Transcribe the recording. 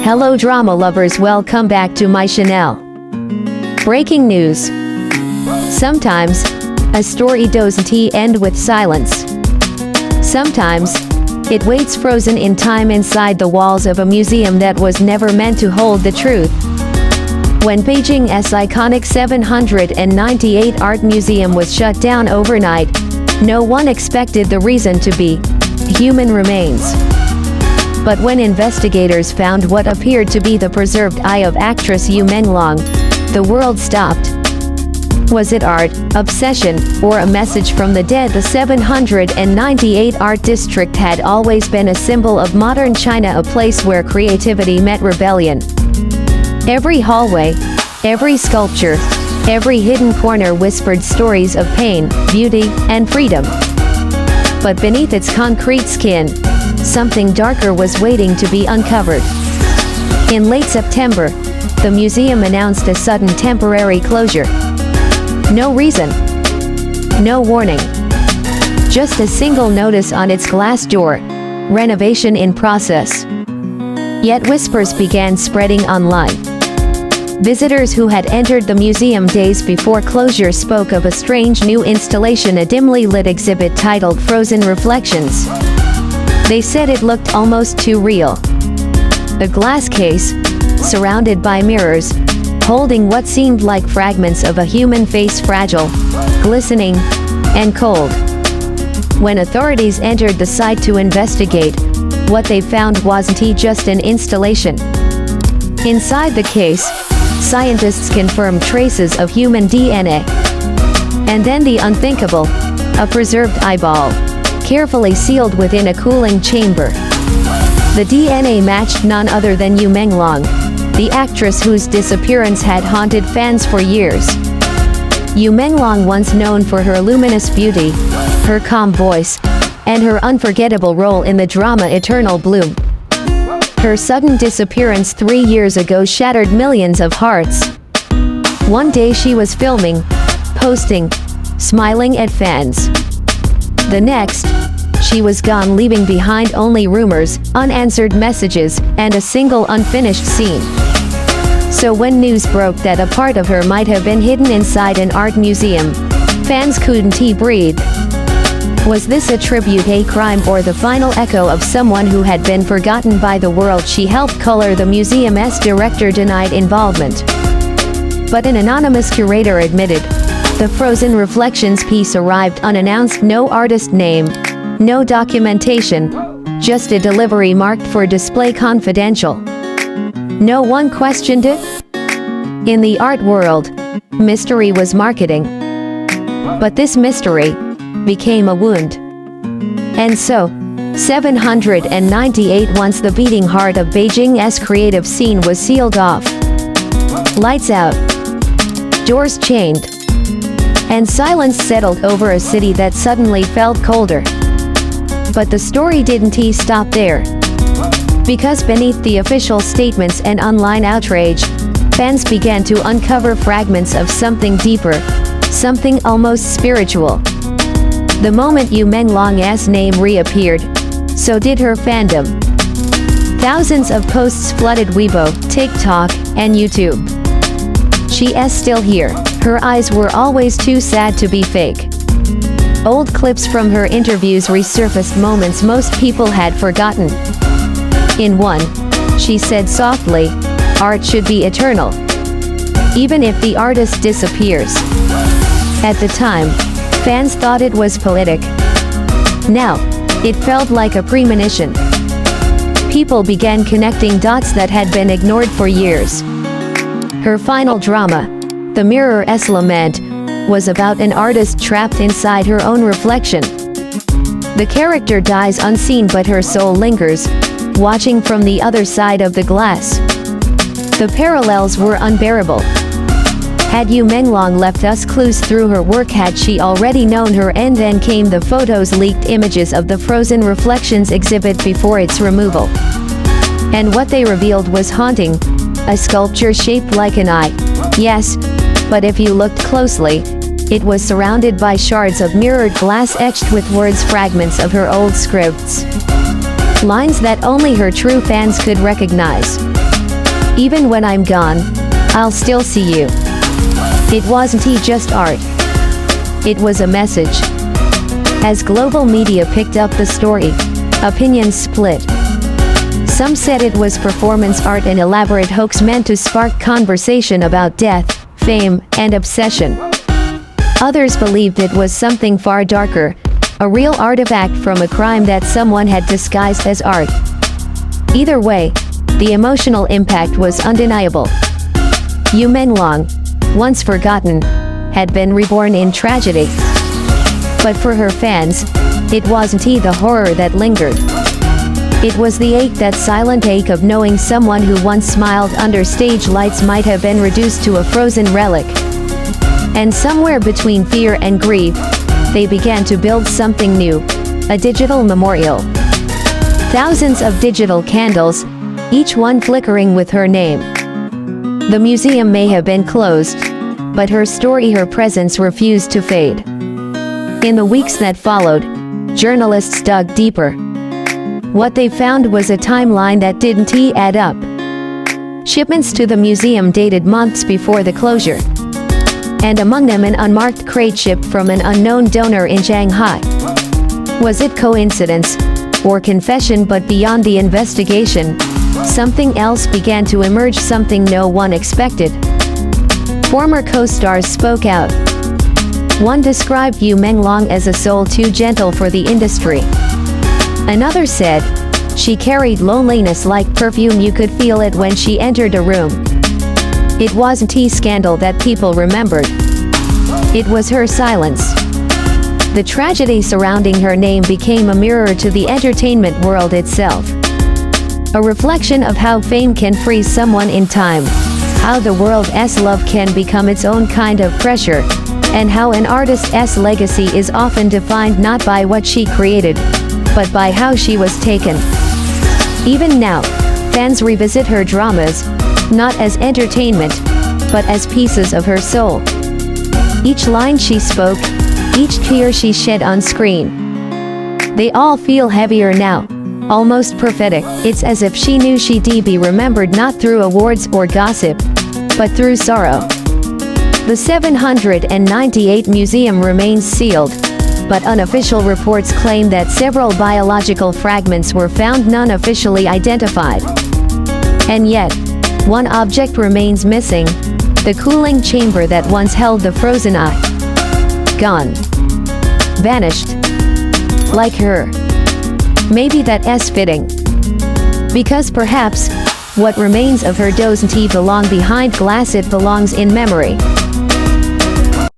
Hello drama lovers, welcome back to my channel. Breaking news. Sometimes, a story doesn't end with silence. Sometimes, it waits frozen in time inside the walls of a museum that was never meant to hold the truth. When Beijing's iconic 798 art museum was shut down overnight, no one expected the reason to be human remains. But when investigators found what appeared to be the preserved eye of actress Menglong, the world stopped. Was it art, obsession, or a message from the dead? The 798 art district had always been a symbol of modern China, a place where creativity met rebellion. Every hallway, every sculpture, every hidden corner whispered stories of pain, beauty, and freedom. But beneath its concrete skin, something darker was waiting to be uncovered. In late September, the museum announced a sudden temporary closure. No reason. No warning. Just a single notice on its glass door: renovation in process. Yet whispers began spreading online. Visitors who had entered the museum days before closure spoke of a strange new installation, a dimly lit exhibit titled Frozen Reflections. They said it looked almost too real. A glass case, surrounded by mirrors, holding what seemed like fragments of a human face, fragile, glistening, and cold. When authorities entered the site to investigate, what they found wasn't just an installation. Inside the case, scientists confirmed traces of human DNA. And then the unthinkable: a preserved eyeball, carefully sealed within a cooling chamber. The DNA matched none other than Menglong, the actress whose disappearance had haunted fans for years. Menglong, once known for her luminous beauty, her calm voice, and her unforgettable role in the drama Eternal Bloom. Her sudden disappearance 3 years ago shattered millions of hearts. One day she was filming, posting, smiling at fans. The next, she was gone, leaving behind only rumors, unanswered messages, and a single unfinished scene. So when news broke that a part of her might have been hidden inside an art museum, fans couldn't breathe. Was this a tribute, a crime, or the final echo of someone who had been forgotten by the world? She helped color the museum's director denied involvement. But an anonymous curator admitted, the Frozen Reflections piece arrived unannounced, no artist name, no documentation, just a delivery marked for display confidential. No one questioned it. In the art world, mystery was marketing. But this mystery became a wound. And so, 798, once the beating heart of Beijing's creative scene, was sealed off. Lights out. Doors chained. And silence settled over a city that suddenly felt colder. But the story didn't stop there. Because beneath the official statements and online outrage, fans began to uncover fragments of something deeper, something almost spiritual. The moment Menglong's name reappeared, so did her fandom. Thousands of posts flooded Weibo, TikTok, and YouTube. She's still here. Her eyes were always too sad to be fake. Old clips from her interviews resurfaced, moments most people had forgotten. In one, she said softly, "Art should be eternal, even if the artist disappears." At the time, fans thought it was poetic. Now, it felt like a premonition. People began connecting dots that had been ignored for years. Her final drama, The Mirror's Lament, was about an artist trapped inside her own reflection. The character dies unseen, but her soul lingers, watching from the other side of the glass. The parallels were unbearable. Had Menglong left us clues through her work? Had she already known her end? Then came the photos, leaked images of the Frozen Reflections exhibit before its removal. And what they revealed was haunting. A sculpture shaped like an eye. Yes, but if you looked closely, it was surrounded by shards of mirrored glass etched with words, fragments of her old scripts. Lines that only her true fans could recognize. Even when I'm gone, I'll still see you. It wasn't just art. It was a message. As global media picked up the story, opinions split. Some said it was performance art, an elaborate hoax meant to spark conversation about death, fame, and obsession. Others believed it was something far darker, a real artifact from a crime that someone had disguised as art. Either way, the emotional impact was undeniable. Menglong, once forgotten, had been reborn in tragedy. But for her fans, it wasn't the horror that lingered. It was the ache, that silent ache of knowing someone who once smiled under stage lights might have been reduced to a frozen relic. And somewhere between fear and grief, they began to build something new, a digital memorial. Thousands of digital candles, each one flickering with her name. The museum may have been closed, but her story, her presence refused to fade. In the weeks that followed, journalists dug deeper. What they found was a timeline that didn't add up. Shipments to the museum dated months before the closure. And among them an unmarked crate shipped from an unknown donor in Shanghai. Was it coincidence or confession? But beyond the investigation, something else began to emerge, something no one expected. Former co-stars spoke out. One described Menglong as a soul too gentle for the industry. Another said, she carried loneliness like perfume, you could feel it when she entered a room. It wasn't scandal that people remembered. It was her silence. The tragedy surrounding her name became a mirror to the entertainment world itself. A reflection of how fame can freeze someone in time, how the world's love can become its own kind of pressure, and how an artist's legacy is often defined not by what she created, but by how she was taken. Even now, fans revisit her dramas, not as entertainment, but as pieces of her soul. Each line she spoke, each tear she shed on screen. They all feel heavier now, almost prophetic. It's as if she knew she'd be remembered not through awards or gossip, but through sorrow. The 798 museum remains sealed, but unofficial reports claim that several biological fragments were found, none officially identified. And yet, one object remains missing, the cooling chamber that once held the frozen eye. Gone. Vanished. Like her. Maybe that's fitting. Because perhaps, what remains of her doesn't belong behind glass, it belongs in memory.